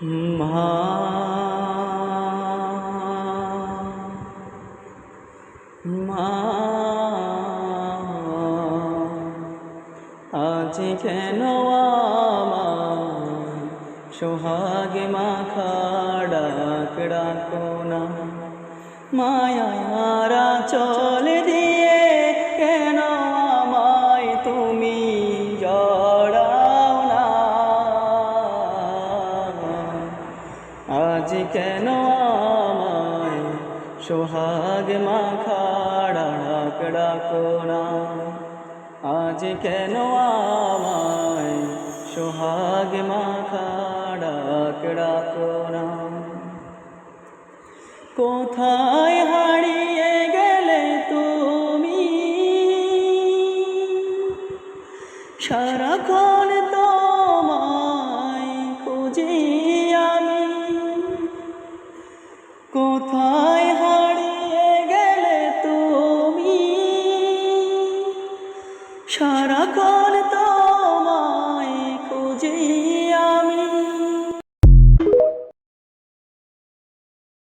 মা মা আজ কেন আমার সোহাগে মাখা ডাক ডাকো না মায়ারা চলে দিয়ে কেন আমায় তুমি জড়াও না আজ কেন আমায় সোহাগ মাখা ডাক ডাকো না আজ কেন আমায় সোহাগ মাখা ডাক ডাকো না কোথায় হারিয়ে গেলে তুমি সারাক্ষণ তোমায় খুঁজি আমি কোথায় হারিয়ে গেলে তুমি সারাক্ষণ